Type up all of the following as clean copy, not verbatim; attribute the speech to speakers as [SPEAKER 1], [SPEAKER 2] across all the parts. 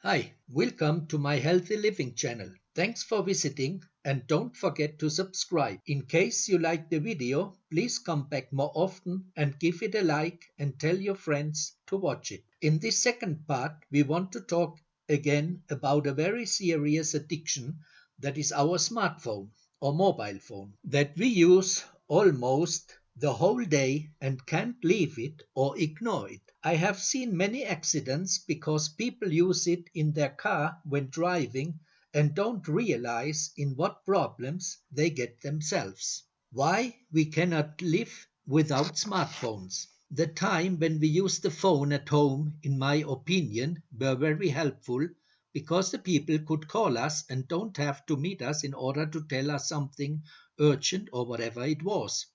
[SPEAKER 1] Hi, welcome to my Healthy Living channel. Thanks for visiting and don't forget to subscribe. In case you like the video, please come back more often and give it a like and tell your friends to watch it. In this second part, we want to talk again about a very serious addiction that is our smartphone or mobile phone that we use almost the whole day and can't leave it or ignore it. I have seen many accidents because people use it in their car when driving and don't realize in what problems they get themselves. Why we cannot live without smartphones. The time when we use the phone at home, in my opinion, were very helpful because the people could call us and don't have to meet us in order to tell us something urgent or whatever it was.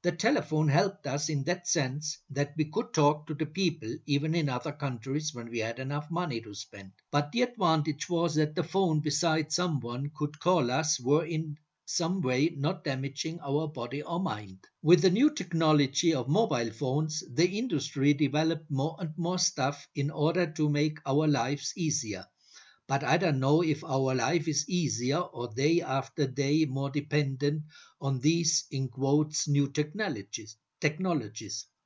[SPEAKER 1] The telephone helped us in that sense that we could talk to the people even in other countries when we had enough money to spend. But the advantage was that the phone beside someone could call us were in some way not damaging our body or mind. With the new technology of mobile phones, the industry developed more and more stuff in order to make our lives easier. But I don't know if our life is easier or day after day more dependent on these in quotes new technologies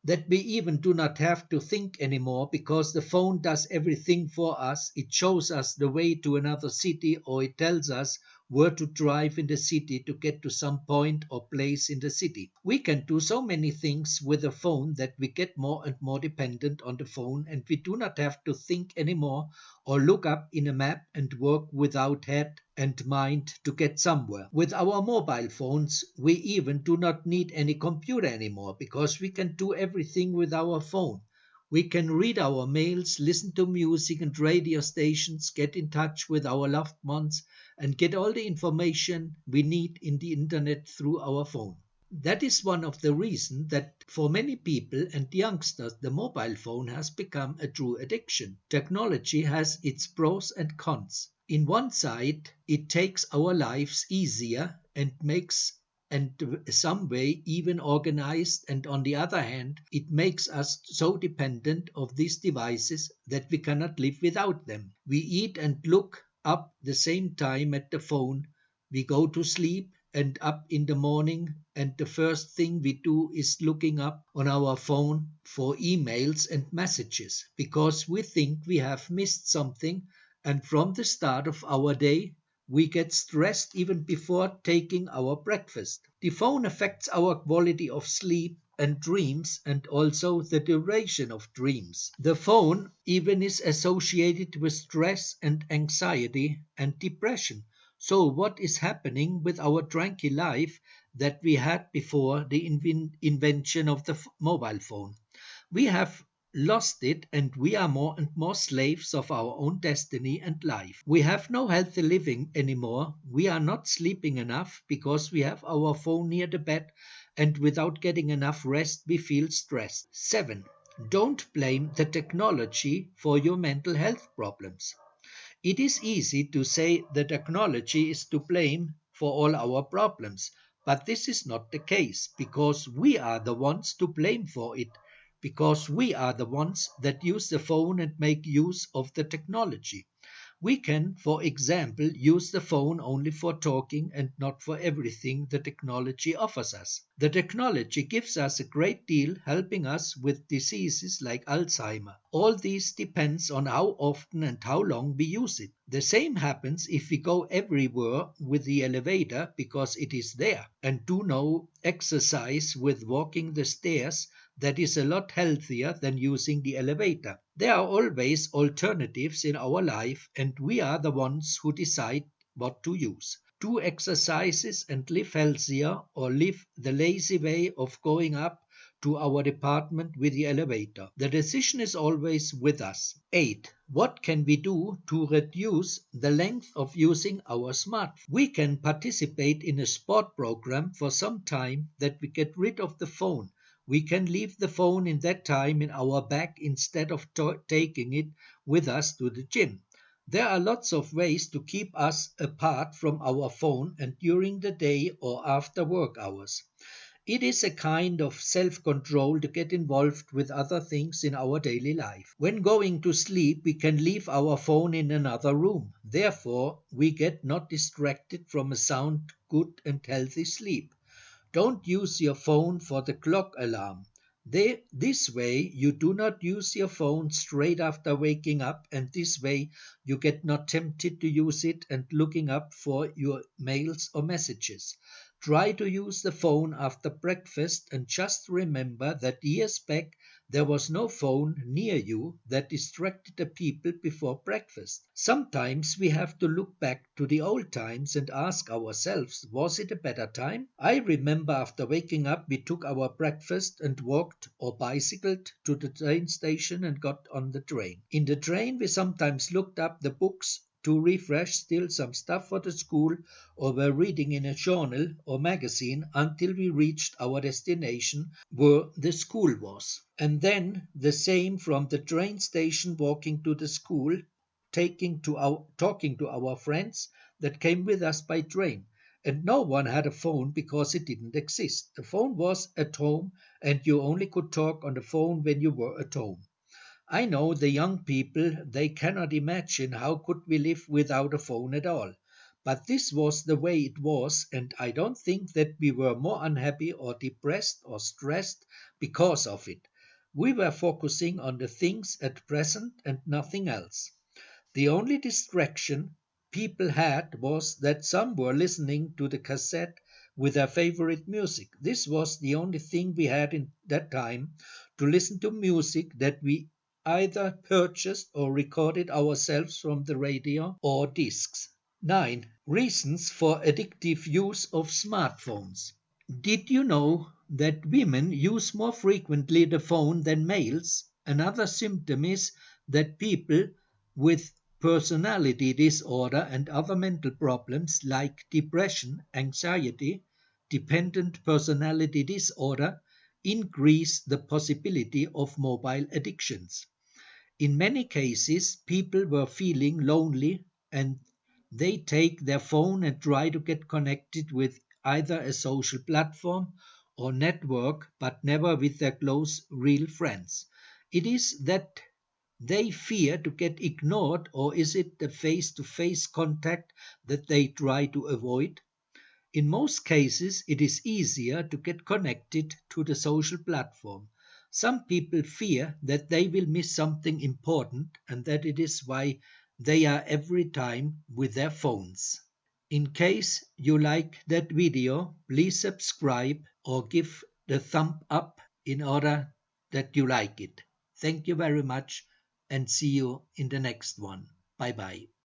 [SPEAKER 1] that we even do not have to think anymore because the phone does everything for us. It shows us the way to another city or it tells us where to drive in the city to get to some point or place in the city. We can do so many things with a phone that we get more and more dependent on the phone and we do not have to think anymore or look up in a map and work without head and mind to get somewhere. With our mobile phones, we even do not need any computer anymore because we can do everything with our phone. We can read our mails, listen to music and radio stations, get in touch with our loved ones, and get all the information we need in the internet through our phone. That is one of the reasons that for many people and youngsters, the mobile phone has become a true addiction. Technology has its pros and cons. In one side, it takes our lives easier and makes and some way even organized, and on the other hand it makes us so dependent of these devices that we cannot live without them. We eat and look up the same time at the phone, we go to sleep and up in the morning, and the first thing we do is looking up on our phone for emails and messages because we think we have missed something, and from the start of our day we get stressed even before taking our breakfast. The phone affects our quality of sleep and dreams and also the duration of dreams. The phone even is associated with stress and anxiety and depression. So what is happening with our tranquil life that we had before the invention of the mobile phone? We have lost it and we are more and more slaves of our own destiny and life. We have no healthy living anymore. We are not sleeping enough because we have our phone near the bed, and without getting enough rest we feel stressed. 7. Don't blame the technology for your mental health problems. It is easy to say the technology is to blame for all our problems, but this is not the case because we are the ones to blame for it, because we are the ones that use the phone and make use of the technology. We can, for example, use the phone only for talking and not for everything the technology offers us. The technology gives us a great deal, helping us with diseases like Alzheimer. All this depends on how often and how long we use it. The same happens if we go everywhere with the elevator because it is there, and do no exercise with walking the stairs. That is a lot healthier than using the elevator. There are always alternatives in our life, and we are the ones who decide what to use. Do exercises and live healthier, or live the lazy way of going up to our department with the elevator. The decision is always with us. 8. What can we do to reduce the length of using our smartphone? We can participate in a sport program for some time that we get rid of the phone. We can leave the phone in that time in our bag instead of taking it with us to the gym. There are lots of ways to keep us apart from our phone and during the day or after work hours. It is a kind of self-control to get involved with other things in our daily life. When going to sleep, we can leave our phone in another room. Therefore, we get not distracted from a sound, good and healthy sleep. Don't use your phone for the clock alarm. This way, you do not use your phone straight after waking up, and this way, you get not tempted to use it and looking up for your mails or messages. Try to use the phone after breakfast and just remember that years back there was no phone near you that distracted the people before breakfast. Sometimes we have to look back to the old times and ask ourselves, was it a better time? I remember after waking up, we took our breakfast and walked or bicycled to the train station and got on the train. In the train, we sometimes looked up the books to refresh still some stuff for the school or were reading in a journal or magazine until we reached our destination where the school was. And then the same from the train station walking to the school, talking to our friends that came with us by train. And no one had a phone because it didn't exist. The phone was at home and you only could talk on the phone when you were at home. I know the young people, they cannot imagine how could we live without a phone at all. But this was the way it was, and I don't think that we were more unhappy or depressed or stressed because of it. We were focusing on the things at present and nothing else. The only distraction people had was that some were listening to the cassette with their favorite music. This was the only thing we had in that time, to listen to music that we either purchased or recorded ourselves from the radio or discs. 9. Reasons for addictive use of smartphones. Did you know that women use more frequently the phone than males? Another symptom is that people with personality disorder and other mental problems like depression, anxiety, dependent personality disorder increase the possibility of mobile addictions. In many cases, people were feeling lonely and they take their phone and try to get connected with either a social platform or network, but never with their close real friends. It is that they fear to get ignored, or is it the face to face contact that they try to avoid? In most cases, it is easier to get connected to the social platform. Some people fear that they will miss something important and that it is why they are every time with their phones. In case you like that video, please subscribe or give the thumb up in order that you like it. Thank you very much and see you in the next one. Bye bye.